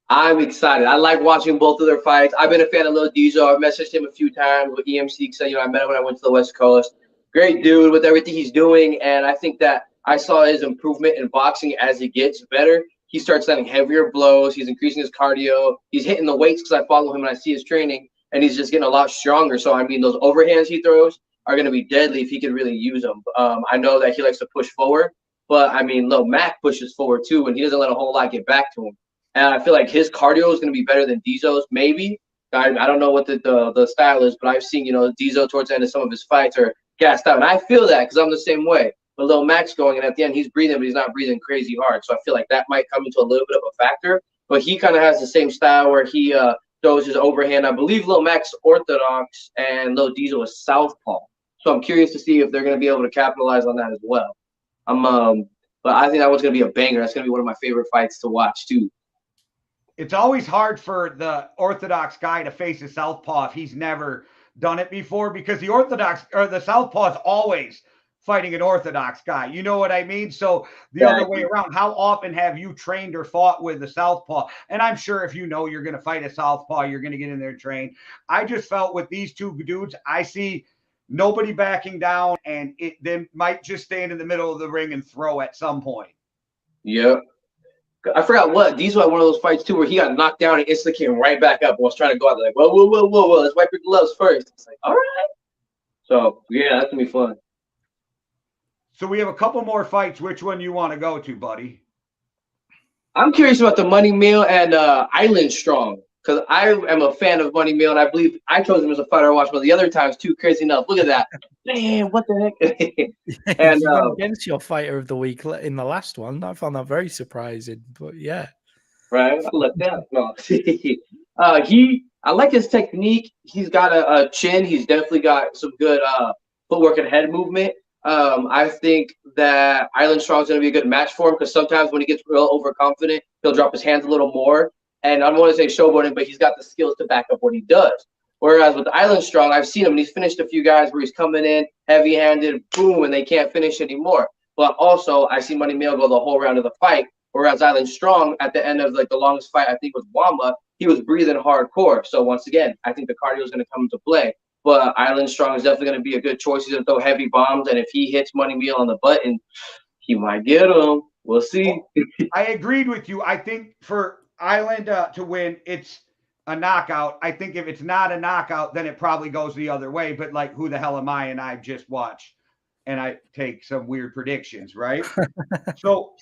I'm excited. I like watching both of their fights. I've been a fan of Lil Diesel. I've messaged him a few times with EMC because I met him when I went to the West Coast. Great dude with everything he's doing. And I think that I saw his improvement in boxing as he gets better. He starts landing heavier blows. He's increasing his cardio. He's hitting the weights because I follow him and I see his training. And he's just getting a lot stronger. So, those overhands he throws are going to be deadly if he can really use them. I know that he likes to push forward, but Lil Mac pushes forward too, and he doesn't let a whole lot get back to him. And I feel like his cardio is going to be better than Diesel's, maybe. I don't know what the style is, but I've seen, Diesel towards the end of some of his fights are gassed out. And I feel that because I'm the same way. But Lil Mac's going, and at the end, he's breathing, but he's not breathing crazy hard. So I feel like that might come into a little bit of a factor. But he kind of has the same style where he throws his overhand. I believe Lil Mac's orthodox and Lil Diesel is southpaw. So I'm curious to see if they're going to be able to capitalize on that as well. I'm But I think that one's gonna be a banger. That's gonna be one of my favorite fights to watch too. It's always hard for the orthodox guy to face a southpaw if he's never done it before, because the orthodox or the southpaw is always fighting an orthodox guy. You know what I mean? So the other way around, how often have you trained or fought with a southpaw? And I'm sure if you know you're going to fight a southpaw, you're going to get in there and train. I just felt with these two dudes, I see nobody backing down, and they might just stand in the middle of the ring and throw at some point. Yep. I forgot what. These were one of those fights too where he got knocked down and instantly came right back up and was trying to go out there like, whoa, let's wipe your gloves first. It's like, all right. So yeah, that's gonna be fun. So we have a couple more fights. Which one you want to go to, buddy? I'm curious about the Money Meal and Island Strong, because I am a fan of Money Meal, and I believe I chose him as a fighter I watched, but the other times too, crazy enough. Look at that. Man, what the heck? And you went against your fighter of the week in the last one. I found that very surprising, but yeah. Right, I looked that. No. I like his technique. He's got a chin. He's definitely got some good footwork and head movement. I think that Island Strong is going to be a good match for him, because sometimes when he gets real overconfident, he'll drop his hands a little more. And I don't want to say showboating, but he's got the skills to back up what he does. Whereas with Island Strong, I've seen him, and he's finished a few guys where he's coming in heavy-handed, boom, and they can't finish anymore. But also, I see Money Meal go the whole round of the fight. Whereas Island Strong, at the end of like the longest fight, I think with Wamba, he was breathing hardcore. So once again, I think the cardio is going to come into play. But Island Strong is definitely going to be a good choice. He's going to throw heavy bombs, and if he hits Money Meal on the button, he might get him. We'll see. I agreed with you. I think for Island to win, it's a knockout. I think if it's not a knockout, then it probably goes the other way. But like, who the hell am I? And I just watch, and I take some weird predictions, right? So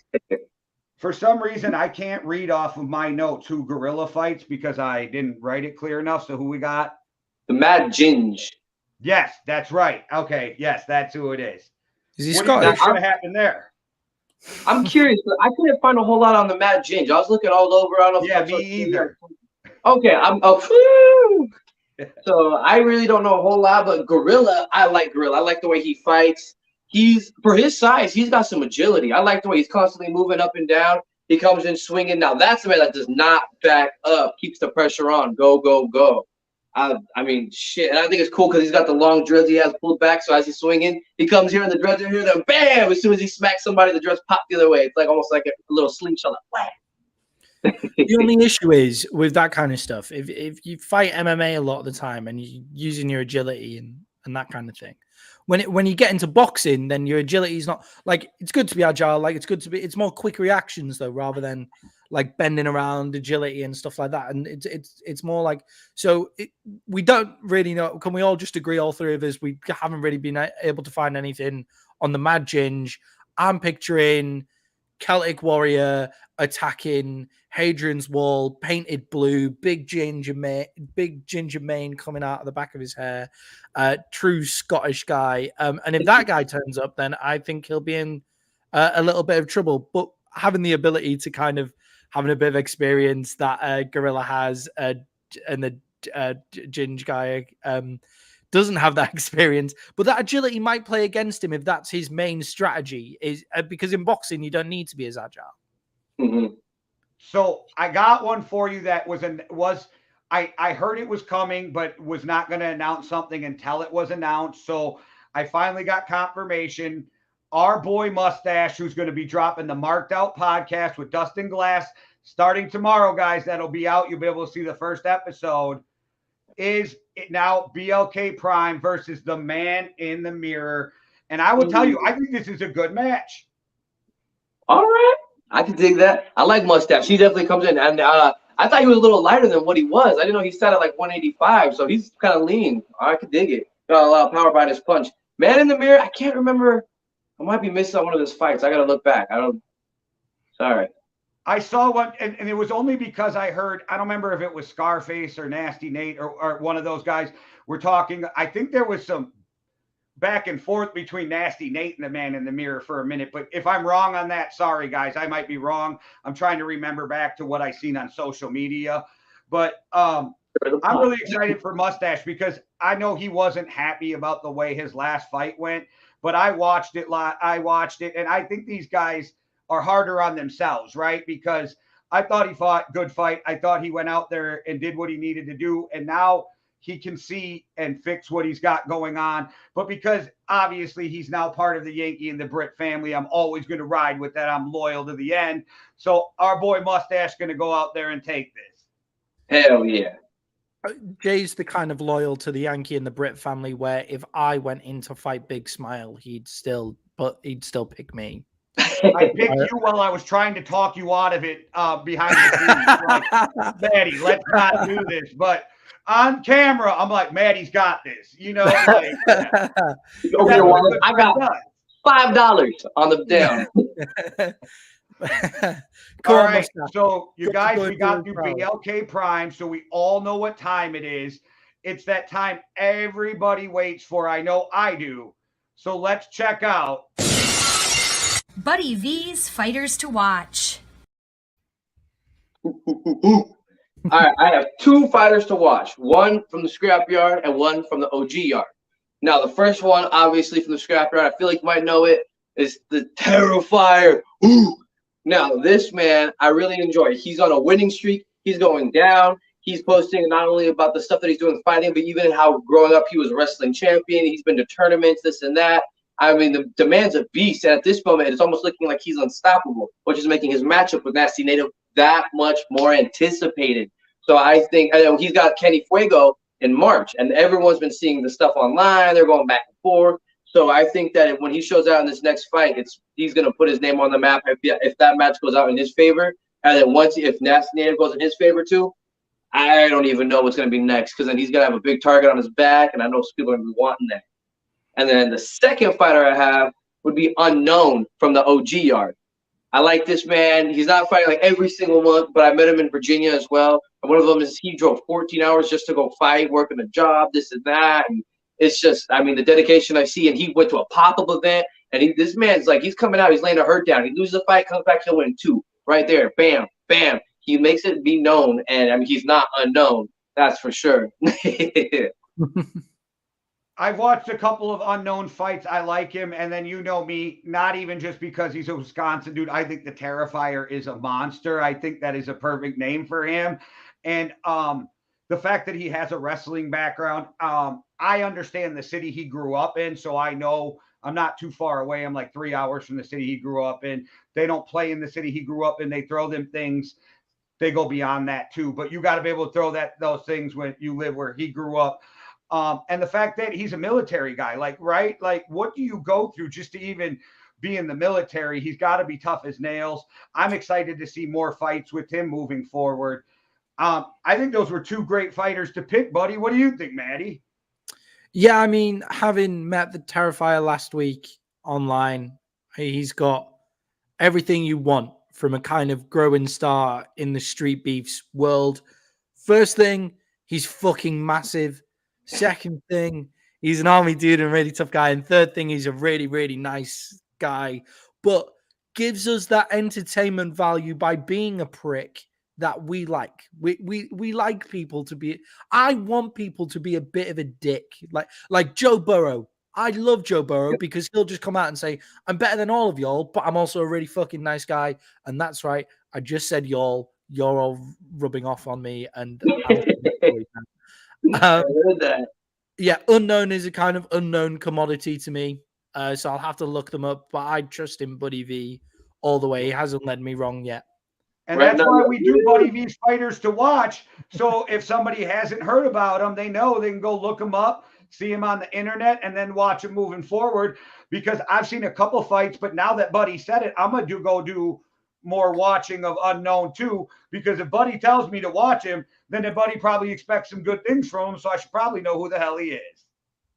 for some reason, I can't read off of my notes who Gorilla fights because I didn't write it clear enough. So who we got? The Mad Ginge. Yes, that's right. Okay, yes, that's who it is. Is he what do you Scottish? think's going to happen there? I'm curious. I couldn't find a whole lot on the Mad Ginge. I was looking all over. I don't know. Yeah, me either. Okay, so I really don't know a whole lot, but Gorilla, I like Gorilla. I like the way he fights. For his size, he's got some agility. I like the way he's constantly moving up and down. He comes in swinging. Now that's the man that does not back up, keeps the pressure on. Go, go, go. I mean, shit. And I think it's cool because he's got the long dreads he has pulled back. So as he's swinging, he comes here and the dreads are here. Then bam! As soon as he smacks somebody, the dreads pop the other way. It's like almost like a little slingshot. Like, whack. The only issue is with that kind of stuff. If you fight MMA a lot of the time and you're using your agility and that kind of thing, when you get into boxing, then your agility is not like, it's good to be agile. Like it's more quick reactions though, rather than like bending around agility and stuff like that. And it's more like, so we don't really know. Can we all just agree, all three of us, we haven't really been able to find anything on the Mad Ginge. I'm picturing Celtic Warrior attacking Hadrian's Wall, painted blue, big ginger mane coming out of the back of his hair, true Scottish guy. And if that guy turns up, then I think he'll be in a little bit of trouble. But having the ability to kind of having a bit of experience that Gorilla has, and the Ginge guy doesn't have that experience, but that agility might play against him if that's his main strategy. Is because in boxing you don't need to be as agile. Mm-hmm. So I got one for you that I heard it was coming, but was not going to announce something until it was announced. So I finally got confirmation. Our boy Mustache, who's going to be dropping the Marked Out podcast with Dustin Glass starting tomorrow, guys. That'll be out. You'll be able to see the first episode. Is it now BLK Prime versus the Man in the Mirror? And I will tell you, I think this is a good match. All right. I can dig that. I like Mustache. He definitely comes in. And I thought he was a little lighter than what he was. I didn't know he sat at like 185, so he's kind of lean. I could dig it. Got a lot of power behind his punch. Man in the Mirror, I can't remember. I might be missing on one of his fights. I got to look back. Sorry. I saw one, and it was only because I heard, I don't remember if it was Scarface or Nasty Nate or one of those guys were talking. I think there was some back and forth between Nasty Nate and the Man in the Mirror for a minute. But if I'm wrong on that, sorry, guys. I might be wrong. I'm trying to remember back to what I seen on social media. But I'm really excited for Mustache because I know he wasn't happy about the way his last fight went. But I watched it, and I think these guys are harder on themselves, right? Because I thought he fought good fight. I thought he went out there and did what he needed to do. And now he can see and fix what he's got going on. But because obviously he's now part of the Yankee and the Brit family, I'm always going to ride with that. I'm loyal to the end. So our boy Mustache going to go out there and take this. Hell yeah. Jay's the kind of loyal to the Yankee and the Brit family where if I went in to fight Big Smile, he'd still pick me. I picked you while I was trying to talk you out of it behind the scenes. Like, Maddie, let's not do this. But on camera, I'm like, Maddie's got this. You know, like, yeah. I got $5 on the down. All right, so you guys, we got through BLK Prime, so we all know what time it is. It's that time everybody waits for. I know I do. So let's check out Buddy V's Fighters to Watch. All right, I have 2 fighters to watch. One from the scrap yard and one from the OG yard. Now, the first one, obviously from the scrap yard, I feel like you might know it, is the Terrifier. Ooh. Now, this man, I really enjoy. He's on a winning streak. He's going down. He's posting not only about the stuff that he's doing fighting, but even how growing up he was a wrestling champion. He's been to tournaments, this and that. I mean, the man's a beast. And at this moment, it's almost looking like he's unstoppable, which is making his matchup with Nasty Native that much more anticipated. So I think he's got Kenny Fuego in March, and everyone's been seeing the stuff online. They're going back and forth. So I think that when he shows out in this next fight, he's going to put his name on the map if that match goes out in his favor. And then if Nasty Native goes in his favor too, I don't even know what's going to be next, because then he's going to have a big target on his back, and I know people are going to be wanting that. And then the second fighter I have would be Unknown from the OG yard. I like this man. He's not fighting like every single month, but I met him in Virginia as well. And one of them is he drove 14 hours just to go fight, working a job, this and that. And it's just, I mean, the dedication I see. And he went to a pop-up event, and this man's like, he's coming out, he's laying a hurt down. He loses a fight, comes back, he'll win 2 right there. Bam, bam. He makes it be known, and I mean, he's not unknown. That's for sure. I've watched a couple of Unknown fights. I like him. And then you know me, not even just because he's a Wisconsin dude. I think the Terrifier is a monster. I think that is a perfect name for him. And the fact that he has a wrestling background, I understand the city he grew up in. So I know I'm not too far away. I'm like 3 hours from the city he grew up in. They don't play in the city he grew up in. They throw them things. They go beyond that too. But you got to be able to throw those things when you live where he grew up. And the fact that he's a military guy, like, right? Like, what do you go through just to even be in the military? He's got to be tough as nails. I'm excited to see more fights with him moving forward. I think those were 2 great fighters to pick, buddy. What do you think, Maddie? Yeah, I mean, having met the Terrifier last week online, he's got everything you want from a kind of growing star in the street beefs world. First thing, he's fucking massive. Second thing, he's an army dude and a really tough guy. And third thing, he's a really, really nice guy, but gives us that entertainment value by being a prick that we like. We like people to be. I want people to be a bit of a dick, like Joe Burrow. I love Joe Burrow because he'll just come out and say, I'm better than all of y'all, but I'm also a really fucking nice guy. And that's right. I just said y'all. You're all rubbing off on me. And yeah, Unknown is a kind of unknown commodity to me. So I'll have to look them up. But I trust in Buddy V all the way. He hasn't led me wrong yet. And that's why we do Buddy V's Fighters to Watch. So if somebody hasn't heard about them, they know they can go look them up, see him on the internet, and then watch him moving forward. Because I've seen a couple fights, but now that Buddy said it, I'm going to go do more watching of Unknown too. Because if Buddy tells me to watch him, then Buddy probably expects some good things from him. So I should probably know who the hell he is.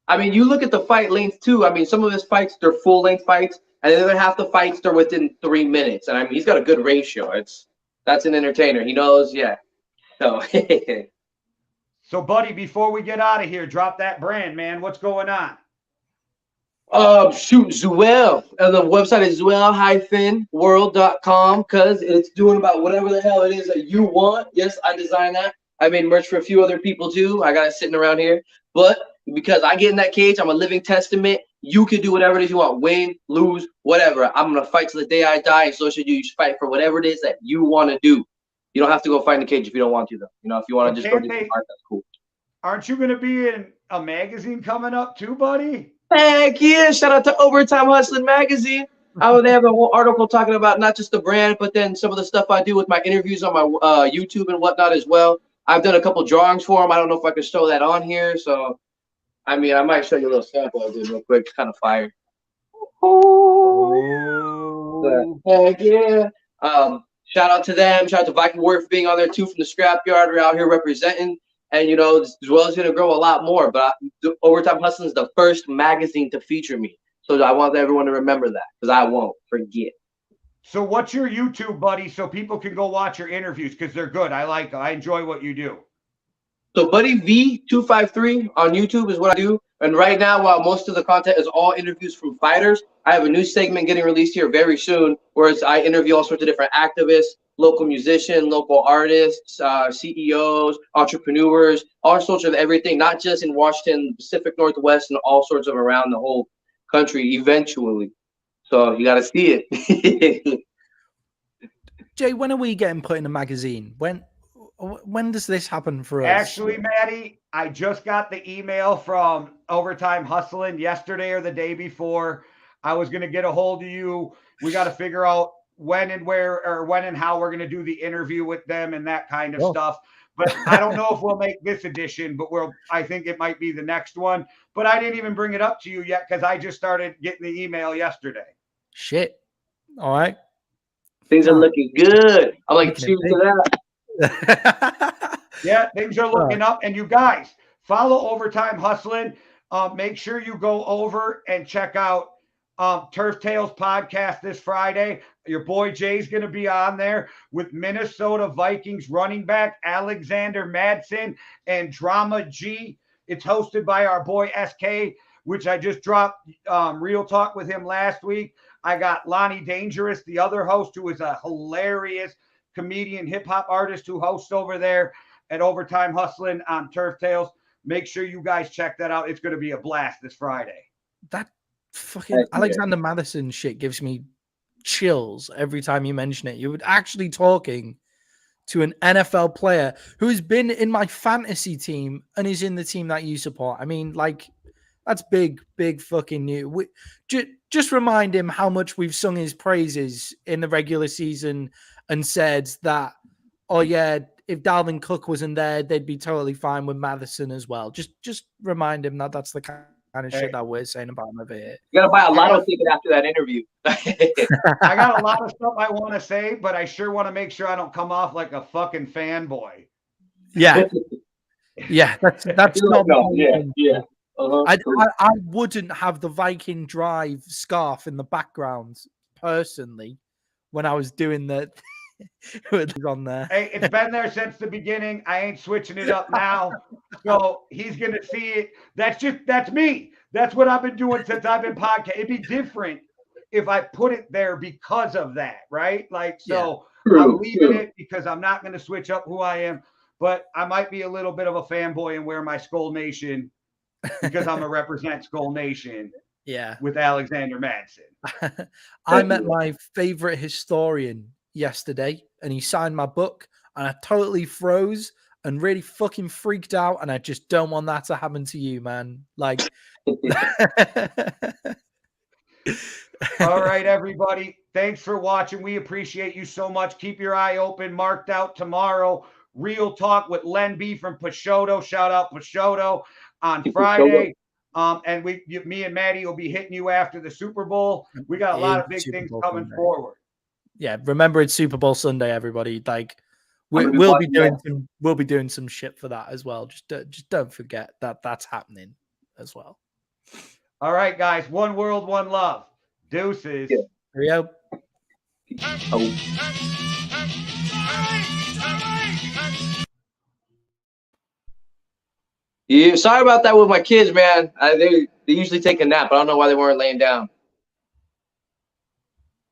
I mean, you look at the fight length too. I mean, some of his fights, they're full length fights, and the other half the fights, they're within 3 minutes. And I mean, he's got a good ratio. That's an entertainer. He knows, yeah. So, so, Buddy, before we get out of here, drop that brand, man. What's going on? Shoot, Zuel. And the website is zuel-world.com because it's doing about whatever the hell it is that you want. Yes, I designed that. I made merch for a few other people too. I got it sitting around here. But because I get in that cage, I'm a living testament. You can do whatever it is you want. Win, lose, whatever. I'm going to fight till the day I die, and so should you. You should fight for whatever it is that you want to do. You don't have to go fight in the cage if you don't want to, though. You know, if you want to just go do some art, that's cool. Aren't you going to be in a magazine coming up too, buddy? Heck yeah. Shout out to Overtime Hustling Magazine. They have a whole article talking about not just the brand, but then some of the stuff I do with my interviews on my YouTube and whatnot as well. I've done a couple drawings for them. I don't know if I can show that on here. So, I mean, I might show you a little sample I did real quick. It's kind of fire. Oh, heck yeah. Shout out to them. Shout out to Viking Warrior for being on there too from the scrapyard. We're out here representing. And, you know, as well as going to grow a lot more. But Overtime Hustling is the first magazine to feature me. So I want everyone to remember that because I won't forget. So what's your YouTube, buddy, so people can go watch your interviews because they're good. I enjoy what you do. So Buddy V253 on YouTube is what I do. And right now, while most of the content is all interviews from fighters, I have a new segment getting released here very soon, where I interview all sorts of different activists, local musicians, local artists, CEOs, entrepreneurs, all sorts of everything, not just in Washington, Pacific Northwest, and all sorts of around the whole country eventually. So you got to see it. Jay, when are we getting put in a magazine? When does this happen for us? Actually, Maddie, I just got the email from Overtime Hustling yesterday or the day before. I was going to get a hold of you. We got to figure out when and where or when and how we're going to do the interview with them and that kind of stuff. But I don't know if we'll make this edition, but I think it might be the next one. But I didn't even bring it up to you yet because I just started getting the email yesterday. Shit. All right. Things are looking good. I'm like, cheers to that. Yeah, things are looking up. And you guys, follow Overtime Hustling. Make sure you go over and check out Turf Tales podcast this Friday. Your boy Jay's going to be on there with Minnesota Vikings running back Alexander Madsen and Drama G. It's hosted by our boy SK, which I just dropped Real Talk with him last week. I got Lonnie Dangerous, the other host, who is a hilarious comedian, hip-hop artist who hosts over there at Overtime Hustling on Turf Tales. Make sure you guys check that out. It's going to be a blast this Friday. That fucking Alexander Madison shit gives me chills every time you mention it. You're actually talking to an NFL player who's been in my fantasy team and is in the team that you support. I mean, like, that's big fucking news. Just remind him how much we've sung his praises in the regular season and said that, oh yeah, if Dalvin Cook wasn't there, they'd be totally fine with Madison as well. Just remind him that that's the kind of shit that we're saying about him over here. You gotta buy a lotto ticket after that interview. I got a lot of stuff I want to say, but I sure want to make sure I don't come off like a fucking fanboy. Yeah, yeah, that's not. Yeah. Uh-huh. I wouldn't have the Viking Drive scarf in the background personally when I was doing the on there. Hey, it's been there since the beginning. I ain't switching it up now. So he's gonna see it. That's me. That's what I've been doing since I've been podcasting. It'd be different if I put it there because of that, right? Like, so I'm leaving it because I'm not gonna switch up who I am, but I might be a little bit of a fanboy and wear my Skull Nation because I'm a represent Skull Nation. Yeah, with Alexander Madsen. I met my favorite historian yesterday and he signed my book and I totally froze and really fucking freaked out, and I just don't want that to happen to you, man. Like all right, everybody. Thanks for watching. We appreciate you so much. Keep your eye open. Marked out tomorrow. Real Talk with Len B from Peixoto. Shout out Peixoto on Friday. And me and Maddie will be hitting you after the Super Bowl. We got a lot of big things coming forward. Yeah, remember it's Super Bowl Sunday, everybody. Like we'll be doing some shit for that as well. Just don't forget that that's happening as well. All right, guys. One world, one love. Deuces. Yeah. Yeah, sorry about that with my kids, man. They usually take a nap. I don't know why they weren't laying down.